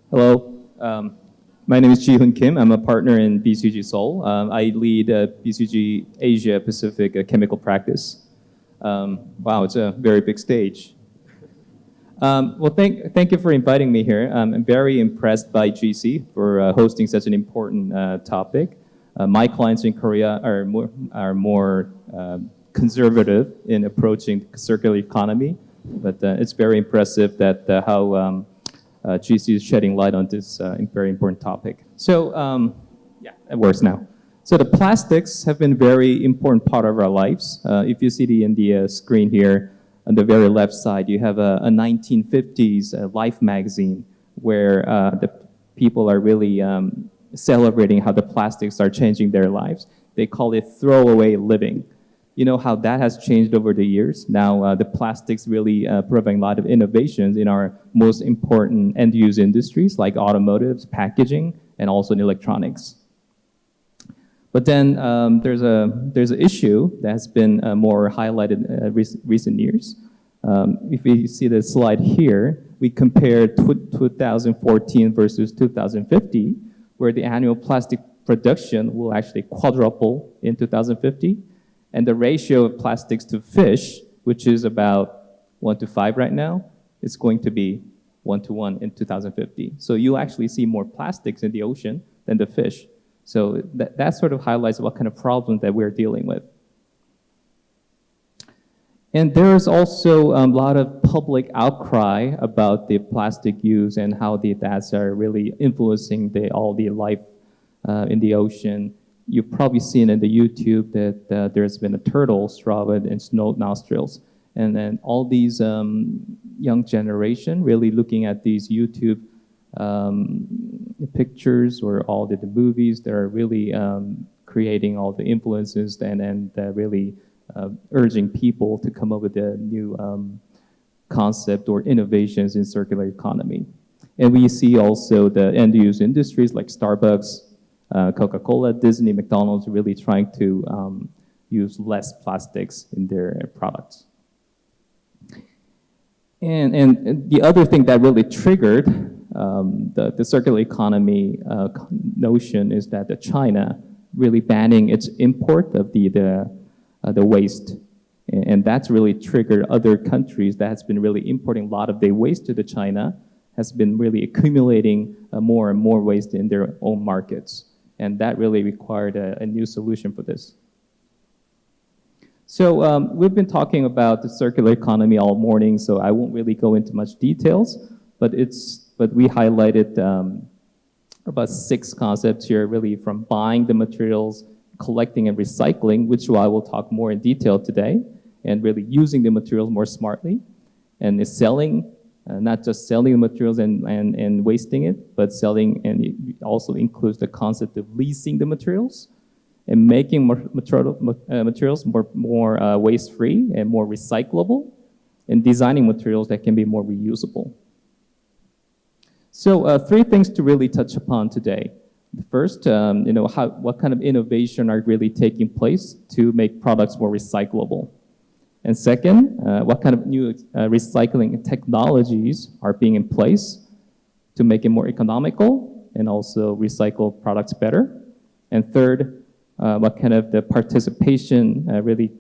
Hello, my name is Jihoon Kim. I'm a partner in BCG Seoul. I lead BCG Asia Pacific chemical practice. Wow, it's a very big stage. Well, thank you for inviting me here. I'm very impressed by GC for hosting such an important topic. My clients in Korea are more conservative in approaching the circular economy, but it's very impressive that how GC is shedding light on this very important topic. So, yeah, it works now. So the plastics have been a very important part of our lives. If you see in the screen here, on the very left side, you have a 1950s Life magazine where the people are really celebrating how the plastics are changing their lives. They call it throwaway living. You know how that has changed over the years. Now the plastics really provide a lot of innovations in our most important end-use industries like automotives, packaging, and also in electronics. But then there's an issue that's been more highlighted recent years. If you see the slide here, we compared 2014 versus 2050, where the annual plastic production will actually quadruple in 2050. And the ratio of plastics to fish, which is about 1 to 5 right now, is going to be 1 to 1 in 2050. So you'll actually see more plastics in the ocean than the fish. So that sort of highlights what kind of problems that we're dealing with. And there's also a lot of public outcry about the plastic use and how that's really influencing all the life in the ocean. You've probably seen in the YouTube that there's been a turtle stranded in snow nostrils. And then all these young generation really looking at these YouTube pictures or all the movies that are really creating all the influences and really urging people to come up with a new concept or innovations in circular economy. And we see also the end-use industries like Starbucks, Coca-Cola, Disney, McDonald's really trying to use less plastics in their products. And the other thing that really triggered the circular economy notion is that China really banning its import of the waste. And that's really triggered other countries that has been really importing a lot of their waste to China, has been really accumulating more and more waste in their own markets. And that really required a new solution for this. So we've been talking about the circular economy all morning, so I won't really go into much details, but we highlighted about 6 concepts here, really from buying the materials, collecting and recycling, which I will talk more in detail today, and really using the materials more smartly, and selling. Not just selling the materials and wasting it, but selling, and it also includes the concept of leasing the materials and making materials more waste-free and more recyclable, and designing materials that can be more reusable. So 3 things to really touch upon today. First, what kind of innovation are really taking place to make products more recyclable? And second, what kind of new recycling technologies are being in place to make it more economical and also recycle products better? And third, what kind of the participation really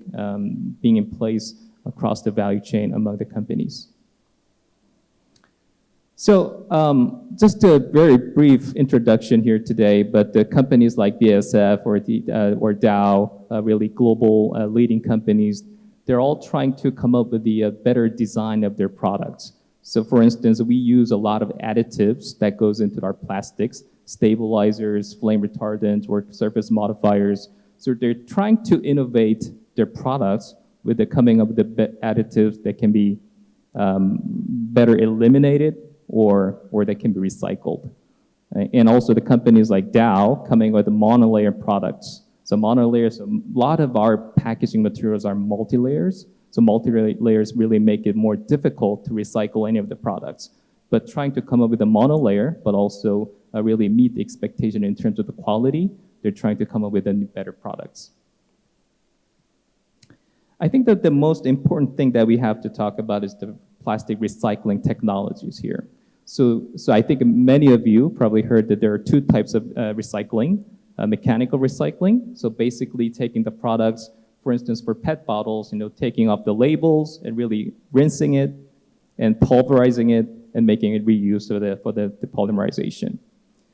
being in place across the value chain among the companies? So just a very brief introduction here today, but the companies like BASF or Dow, really global leading companies, they're all trying to come up with the better design of their products. So for instance, we use a lot of additives that goes into our plastics, stabilizers, flame retardants, or surface modifiers. So they're trying to innovate their products with the coming up with the additives that can be better eliminated or that can be recycled. And also the companies like Dow coming with the monolayer products. So monolayers, a lot of our packaging materials are multi-layers. So multi-layers really make it more difficult to recycle any of the products. But trying to come up with a monolayer, but also really meet the expectation in terms of the quality, they're trying to come up with better products. I think that the most important thing that we have to talk about is the plastic recycling technologies here. So I think many of you probably heard that there are two types of recycling. Mechanical recycling, so basically taking the products, for instance, for PET bottles, taking off the labels and really rinsing it and pulverizing it and making it reused for the polymerization.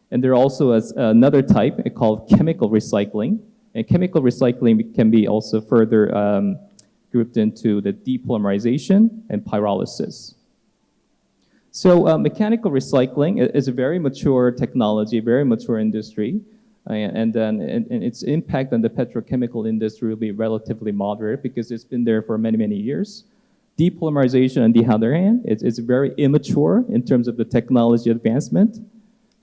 And there also is another type called chemical recycling. And chemical recycling can be also further grouped into the depolymerization and pyrolysis. So mechanical recycling is a very mature technology, very mature industry. And its impact on the petrochemical industry will be relatively moderate because it's been there for many, many years. Depolymerization, on the other hand, it's very immature in terms of the technology advancement.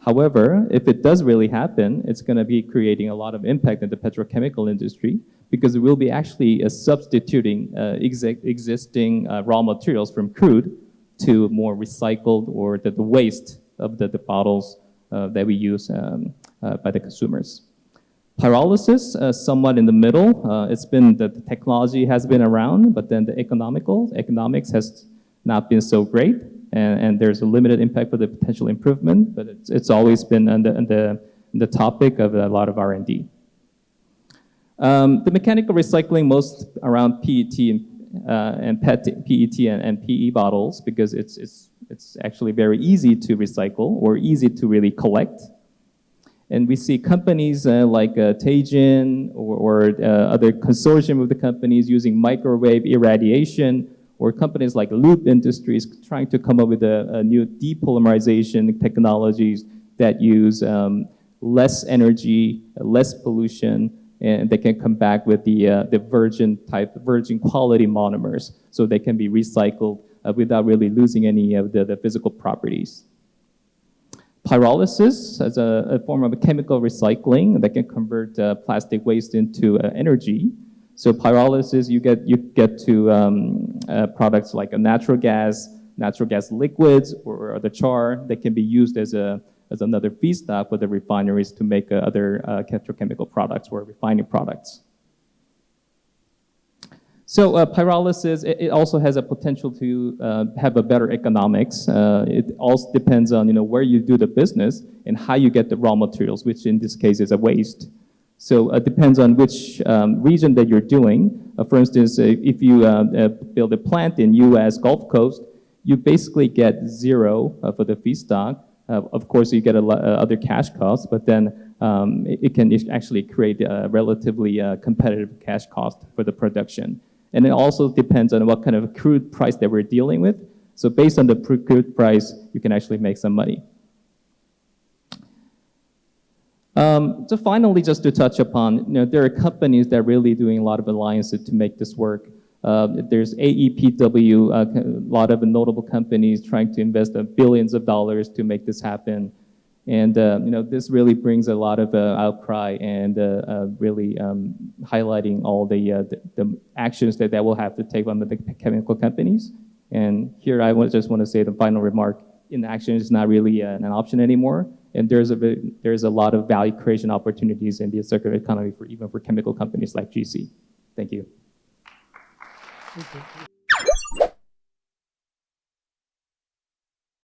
However, if it does really happen, it's going to be creating a lot of impact in the petrochemical industry because it will be actually substituting existing raw materials from crude to more recycled or the waste of the bottles that we use by the consumers. Pyrolysis, somewhat in the middle. It's been the technology has been around, but then the economics has not been so great, and there's a limited impact for the potential improvement. But it's always been on the topic of a lot of R&D. The mechanical recycling, most around PET and PET and PE bottles, because it's actually very easy to recycle or easy to really collect. And we see companies like Jihoon or other consortium of the companies using microwave irradiation, or companies like Loop Industries trying to come up with a new depolymerization technologies that use less energy, less pollution, and they can come back with the virgin quality monomers, so they can be recycled without really losing any of the physical properties. Pyrolysis as a form of a chemical recycling that can convert plastic waste into energy. So pyrolysis, you get to products like natural gas liquids, or the char that can be used as another feedstock for the refineries to make other petrochemical products or refining products. So pyrolysis, it also has a potential to have a better economics. It also depends on where you do the business and how you get the raw materials, which in this case is a waste. So it depends on which region that you're doing. For instance, if you build a plant in U.S. Gulf Coast, you basically get zero for the feedstock. Of course, you get other cash costs, but then it can actually create a relatively competitive cash cost for the production. And it also depends on what kind of crude price that we're dealing with. So based on the crude price, you can actually make some money. So finally, just to touch upon, there are companies that are really doing a lot of alliances to make this work. There's AEPW, a lot of notable companies trying to invest billions of dollars to make this happen. And this really brings a lot of outcry and really highlighting all the actions that will have to take on the chemical companies. And here I just want to say the final remark: inaction is not really an option anymore. And there's a lot of value creation opportunities in the circular economy even for chemical companies like GC. Thank you.